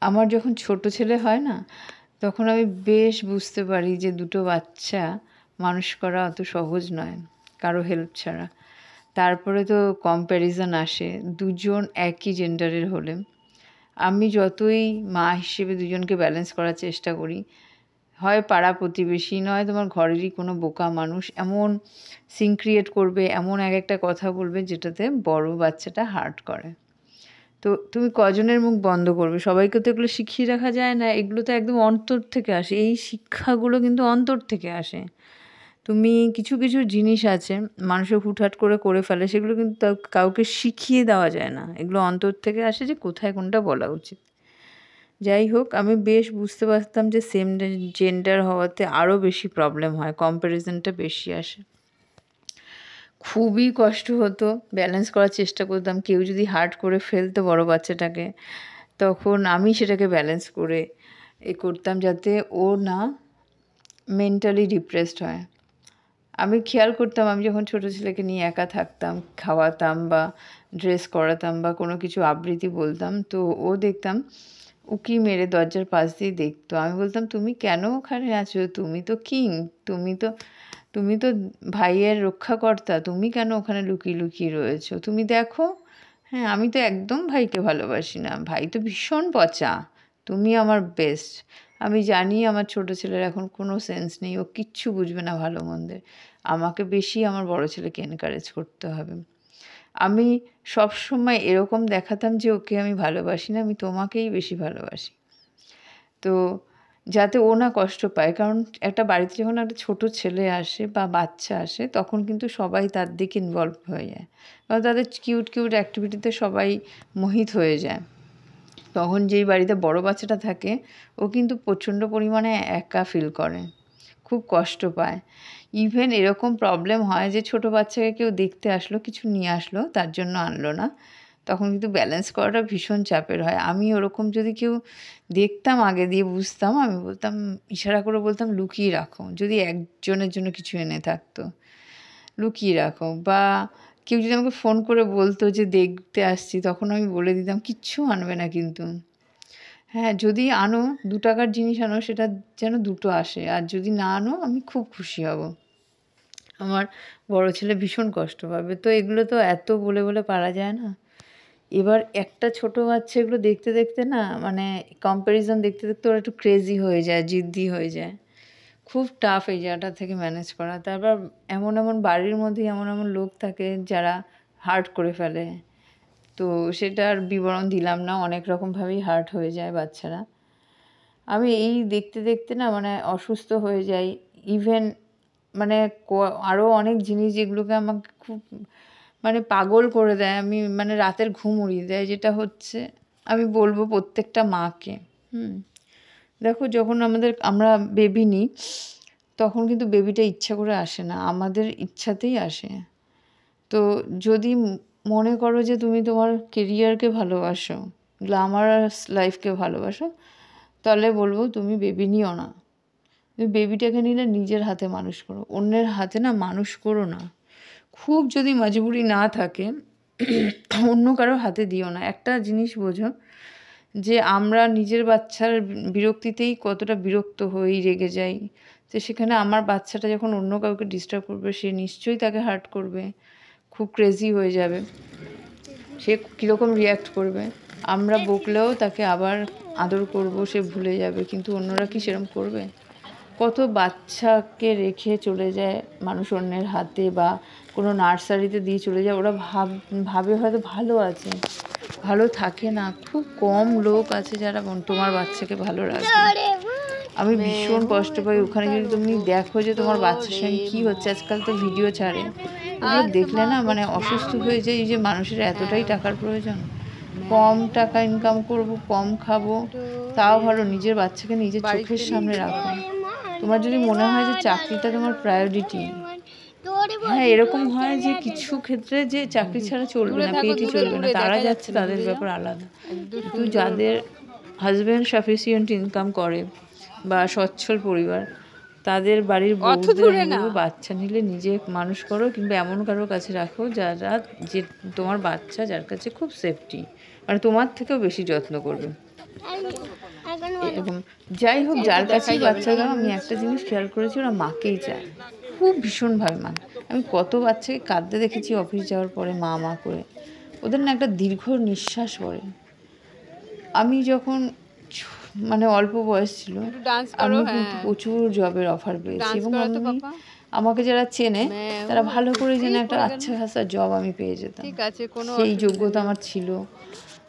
আমার যখন ছোট ছেলে হয় না, তখন আমি বেশ বুঝতে পারি যে দুটো বাচ্চা মানুষ করা অত সহজ নয় কারো হেল্প ছাড়া। তারপরে তো কম্প্যারিজন আসে দুজন একই জেন্ডারের হলে। আমি যতই মা হিসেবে দুজনকে ব্যালেন্স করার চেষ্টা করি, হয় পাড়া প্রতিবেশী, নয় তোমার ঘরেরই কোনো বোকা মানুষ এমন সিন ক্রিয়েট করবে, এমন এক একটা কথা বলবে যেটাতে বড় বাচ্চাটা হার্ট করে। তো তুমি কজনের মুখ বন্ধ করবে? সবাইকে তো এগুলো শিখিয়ে রাখা যায় না। এগুলো তো একদম অন্তর থেকে আসে। এই শিক্ষাগুলো কিন্তু অন্তর থেকে আসে। তুমি কিছু কিছু জিনিস আছে মানুষে হুটহাট করে ফেলে, সেগুলো কিন্তু কাউকে শিখিয়ে দেওয়া যায় না। এগুলো অন্তর থেকে আসে যে কোথায় কোনটা বলা উচিত। যাই হোক, আমি বেশ বুঝতে পারতাম যে সেম জেন্ডার হওয়াতে আরও বেশি প্রবলেম হয়, কম্প্যারিজনটা বেশি আসে। খুবই কষ্ট হতো, ব্যালেন্স করার চেষ্টা করতাম। কেউ যদি হার্ট করে ফেলতো বড় বাচ্চাটাকে, তখন আমি সেটাকে ব্যালেন্স করে করতাম যাতে ও না মেন্টালি ডিপ্রেসড হয়। আমি খেয়াল করতাম, আমি যখন ছোটো ছেলেকে নিয়ে একা থাকতাম, খাওয়াতাম বা ড্রেস করাতাম বা কোনো কিছু আবৃত্তি বলতাম, তো ও দেখতাম উকি মেরে দরজার পাশ দিয়ে দেখতো। আমি বলতাম, তুমি কেন ওখানে আছো? তুমি তো কিং, তুমি তো ভাইয়ের রক্ষাকর্তা, তুমি কেন ওখানে লুকিয়ে লুকিয়ে রয়েছো? তুমি দেখো, হ্যাঁ আমি তো একদম ভাইকে ভালোবাসি না, ভাই তো ভীষণ পচা, তুমি আমার বেস্ট। আমি জানি আমার ছোটো ছেলের এখন কোনো সেন্স নেই, ও কিচ্ছু বুঝবে না ভালো মন্দের। আমাকে বেশি আমার বড় ছেলেকে এনকারেজ করতে হবে। আমি সবসময় এরকম দেখাতাম যে ওকে আমি ভালোবাসি না, আমি তোমাকেই বেশি ভালোবাসি। তো যাতে ও না কষ্ট পায়, কারণ একটা বাড়িতে যখন একটা ছোট ছেলে আসে বা বাচ্চা আসে, তখন কিন্তু সবাই তার দিকে ইনভলভ হয়ে যায়, কারণ তাদের কিউট কিউট অ্যাক্টিভিটিতে সবাই মোহিত হয়ে যায়। তখন যেই বাড়িতে বড় বাচ্চাটা থাকে, ও কিন্তু প্রচণ্ড পরিমাণে একা ফিল করে, খুব কষ্ট পায়। ইভেন এরকম প্রবলেম হয় যে ছোট বাচ্চাকে কেউ দেখতে আসলো, কিছু নিয়ে আসলো, তার জন্য আনলো না, তখন কিন্তু ব্যালেন্স করাটা ভীষণ চাপের হয়। আমি ওরকম যদি কেউ দেখতাম আগে দিয়ে বুঝতাম, আমি বলতাম, ইশারা করে বলতাম লুকিয়ে রাখো, যদি একজনের জন্য কিছু এনে থাকতো লুকিয়ে রাখো। বা কেউ যদি আমাকে ফোন করে বলতো যে দেখতে আসছি, তখন আমি বলে দিতাম কিচ্ছু আনবে না কিন্তু, হ্যাঁ যদি আনো 2 টাকার জিনিস আনো, সেটা যেন দুটো আসে, আর যদি না আনো আমি খুব খুশি হব। আমার বড় ছেলে ভীষণ কষ্ট পাবে। তো এগুলো তো এত বলে বলে পারা যায় না। এবার একটা ছোট বাচ্চা এগুলো দেখতে দেখতে না, মানে কম্প্যারিজন দেখতে দেখতে ওরা একটু ক্রেজি হয়ে যায়, জিদ্দি হয়ে যায়। খুব টাফ এই জায়গাটা থেকে ম্যানেজ করা। তারপর এমন এমন বাড়ির মধ্যেই এমন এমন লোক থাকে যারা হার্ট করে ফেলে, তো সেটার বিবরণ দিলাম না, অনেক রকমভাবেই হার্ট হয়ে যায় বাচ্চারা। আমি এই দেখতে দেখতে না মানে অসুস্থ হয়ে যাই। ইভেন মানে আরও অনেক জিনিস যেগুলোকে আমাকে খুব মানে পাগল করে দেয়, আমি মানে রাতের ঘুম উড়িয়ে দেয়, যেটা হচ্ছে আমি বলবো প্রত্যেকটা মাকে। দেখো, যখন আমরা বেবি নিই, তখন কিন্তু বেবিটা ইচ্ছা করে আসে না, আমাদের ইচ্ছাতেই আসে। তো যদি মনে করো যে তুমি তোমার কেরিয়ারকে ভালোবাসো, গ্ল্যামারাস লাইফকে ভালোবাসো, তাহলে বলবো তুমি বেবি নিও না। তুমি বেবিটাকে নিলে নিজের হাতে মানুষ করো, অন্যের হাতে না মানুষ করো না। খুব যদি মজবুরি না থাকে, অন্য কারো হাতে দিও না। একটা জিনিস বোঝো যে আমরা নিজের বাচ্চার বিরক্তিতেই কতটা বিরক্ত হই, রেগে যাই। তো সেখানে আমার বাচ্চাটা যখন অন্য কাউকে ডিস্টার্ব করবে, সে নিশ্চয়ই তাকে হার্ট করবে, খুব ক্রেজি হয়ে যাবে, সে কীরকম রিয়্যাক্ট করবে। আমরা বকলেও তাকে আবার আদর করব, সে ভুলে যাবে, কিন্তু অন্যরা কি সেরকম করবে? কত বাচ্চাকে রেখে চলে যায় মানুষ অন্যের হাতে, বা কোনো নার্সারিতে দিয়ে চলে যায়, ওরা ভাবে হয়তো ভালো আছে, ভালো থাকে না। খুব কম লোক আছে যারা তোমার বাচ্চাকে ভালো রাখবে। আমি ভীষণ কষ্ট পাই ওখানে। যদি তুমি দেখো যে তোমার বাচ্চার সঙ্গে কী হচ্ছে, আজকাল তো ভিডিও ছাড়ে, ওগুলো দেখলে না মানে অসুস্থ হয়ে যায়। যে মানুষের এতটাই টাকার প্রয়োজন, কম টাকা ইনকাম করব, কম খাবো, তাও ভালো নিজের বাচ্চাকে নিজের চোখের সামনে রাখো। তোমার যদি মনে হয় যে চাকরিটা তোমার প্রায়োরিটি, হ্যাঁ এরকম হয় যে কিছু ক্ষেত্রে যে চাকরি ছাড়া চলবে না, পেটই চলবে না, তারা যাচ্ছে, তাদের ব্যাপার আলাদা। কিন্তু যাদের হাজব্যান্ড সাফিসিয়েন্ট ইনকাম করে বা সচ্ছল পরিবার, তাদের বাড়ির বউদের বাচ্চা নিলে নিজে মানুষ করো, কিংবা এমন কারোর কাছে রাখো যে তোমার বাচ্চা যার কাছে খুব সেফটি, মানে তোমার থেকেও বেশি যত্ন করবে। এরকম যাই হোক, যার কাছেই বাচ্চা দাও, আমি একটা জিনিস খেয়াল করেছি, ওরা মাকেই চায় খুব ভীষণভাবে। আমি কত বাচ্চাকে কাঁদতে দেখেছি অফিস যাওয়ার পরে মা মা করে, ওদের না একটা দীর্ঘ নিঃশ্বাস পড়ে। আমি যখন মানে অল্প বয়স ছিল, আমি কিন্তু প্রচুর জবের অফার পেয়েছি, এবং আমি আমাকে যারা চেনে তারা ভালো করে জেনে একটা আচ্ছা খাসা জব আমি পেয়ে যেতাম, সেই যোগ্যতা আমার ছিল।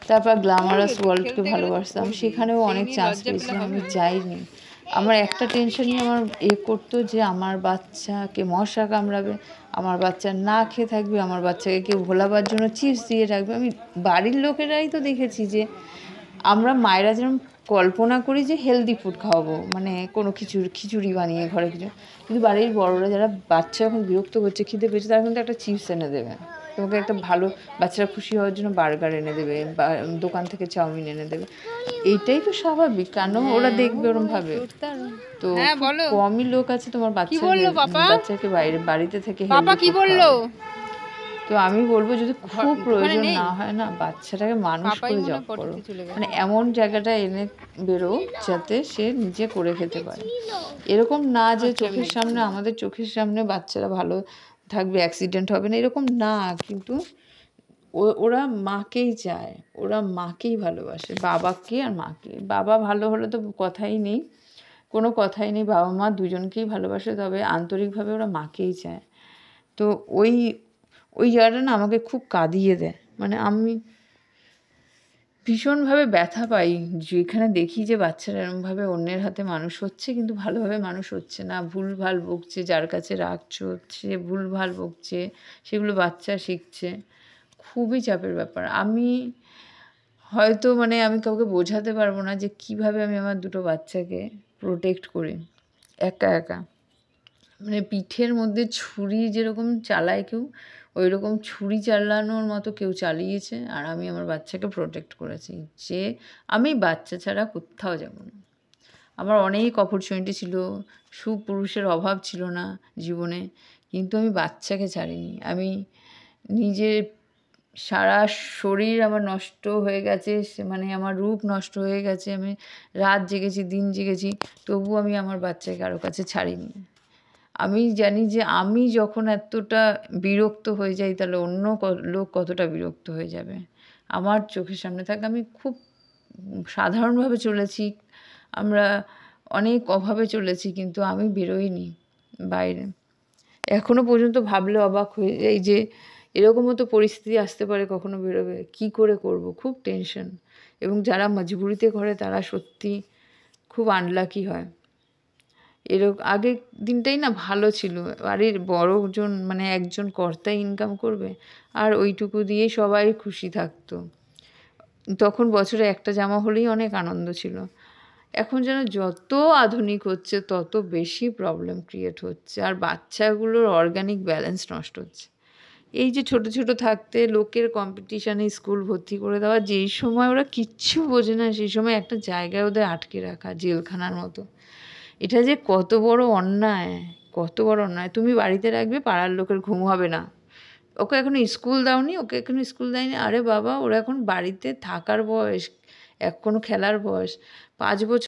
তারপর গ্ল্যামারাস ওয়ার্ল্ডকে ভালোবাসতাম, সেখানেও অনেক চান্স পেয়েছিলাম, আমি যাইনি। আমার একটা টেনশনই আমার করতো যে আমার বাচ্চাকে মশা কামড়াবে, আমার বাচ্চা না খেয়ে থাকবে, আমার বাচ্চাকে কেউ ভোলাবার জন্য চিপস দিয়ে রাখবে। আমি বাড়ির লোকেরাই তো দেখেছি যে আমরা মায়েরা যেরকম কল্পনা করি যে হেলদি ফুড খাওয়াবো, মানে কোনো খিচুড়ি বানিয়ে ঘরে কিছু, কিন্তু বাড়ির বড়রা যারা বাচ্চা যখন বিরক্ত করছে, খিদে পেয়েছে, তারা কিন্তু একটা চিপস এনে দেবে তোমাকে, একটা ভালো বাচ্চারা খুশি হওয়ার জন্য বার্গার এনে দেবে, বা দোকান থেকে চাউমিন এনে দেবে। এইটাই তো স্বাভাবিক, কেন ওরা দেখবে ওরম ভাবে? তো কমই লোক আছে তোমার বাচ্চাকে বাড়িতে থেকে হেলদি ফুড খাওয়াবে। তো আমি বলবো, যদি খুব প্রয়োজন না হয় না, বাচ্চাটাকে মানুষ করে জব করো, মানে এমন জায়গাটা এনে বেরো যাতে সে নিজে করে খেতে পারে। এরকম না যে চোখের সামনে, আমাদের চোখের সামনে বাচ্চারা ভালো থাকবে, অ্যাক্সিডেন্ট হবে না, এরকম না, কিন্তু ওরা মাকেই চায়, ওরা মাকেই ভালোবাসে, বাবাকে আর মাকে। বাবা ভালো হলে তো কথাই নেই, কোনো কথাই নেই, বাবা মা দুজনকেই ভালোবাসে, তবে আন্তরিকভাবে ওরা মাকেই চায়। তো ওই জায়গাটা না আমাকে খুব কাঁদিয়ে দেয়, মানে আমি ভীষণভাবে ব্যথা পাই যেখানে দেখি যে বাচ্চারা এরমভাবে অন্যের হাতে মানুষ হচ্ছে, কিন্তু ভালোভাবে মানুষ হচ্ছে না, ভুলভাল বকছে, যার কাছে রাখছো সে ভুলভাল বকছে, সেগুলো বাচ্চা শিখছে। খুবই চাপের ব্যাপার। আমি হয়তো মানে আমি কাউকে বোঝাতে পারবো না যে কিভাবে আমি আমার দুটো বাচ্চাকে প্রোটেক্ট করি একা একা। মানে পিঠের মধ্যে ছুরি যেরকম চালায় কেউ, ওই রকম ছুরি চালানোর মতো কেউ চালিয়েছে, আর আমি আমার বাচ্চাকে প্রোটেক্ট করেছি যে আমি বাচ্চা ছাড়া কোথাও যাব না। আমার অনেক অপরচুনিটি ছিল, সুপুরুষের অভাব ছিল না জীবনে, কিন্তু আমি বাচ্চাকে ছাড়িনি। আমি নিজের সারা শরীর আমার নষ্ট হয়ে গেছে, মানে আমার রূপ নষ্ট হয়ে গেছে, আমি রাত জেগেছি, দিন জেগেছি, তবু আমি আমার বাচ্চাকে কারো কাছে ছাড়িনি। আমি জানি যে আমি যখন এতটা বিরক্ত হয়ে যাই, তাহলে অন্য লোক কতটা বিরক্ত হয়ে যাবে। আমার চোখের সামনে থাকে, আমি খুব সাধারণভাবে চলেছি, আমরা অনেক অভাবে চলেছি, কিন্তু আমি বেরোইনি বাইরে। এখনও পর্যন্ত ভাবলে অবাক হয়ে যাই যে এরকমও তো পরিস্থিতি আসতে পারে, কখনো বেরোবে, কী করে করব, খুব টেনশন। এবং যারা মজবুরিতে করে তারা সত্যি খুব আনলাকি হয়। আগের দিনটাই না ভালো ছিল, বাড়ির বড়জন মানে একজন কর্তা ইনকাম করবে, আর ওইটুকু দিয়েই সবাই খুশি থাকতো। তখন বছরে একটা জামা হলেই অনেক আনন্দ ছিল। এখন যেন যত আধুনিক হচ্ছে তত বেশি প্রবলেম ক্রিয়েট হচ্ছে, আর বাচ্চাগুলোর অর্গানিক ব্যালেন্স নষ্ট হচ্ছে। এই যে ছোট ছোট থাকতে লোকের কম্পিটিশানে স্কুল ভর্তি করে দেওয়া, যেই সময় ওরা কিচ্ছু বোঝে না, সেই সময় একটা জায়গায় ওদের আটকে রাখা, জেলখানার মতো। এটা যে কত বড় অন্যায়, কত বড় অন্যায়। তুমি বাড়িতে রাখবে, পাড়ার লোকের ঘুম হবে না, ওকে এখনো স্কুল দাওনি, ওকে এখনো স্কুল দেয়নি। আরে বাবা, ওরা এখন বাড়িতে থাকার বয়স, এখনো খেলার বয়স। 5 বছর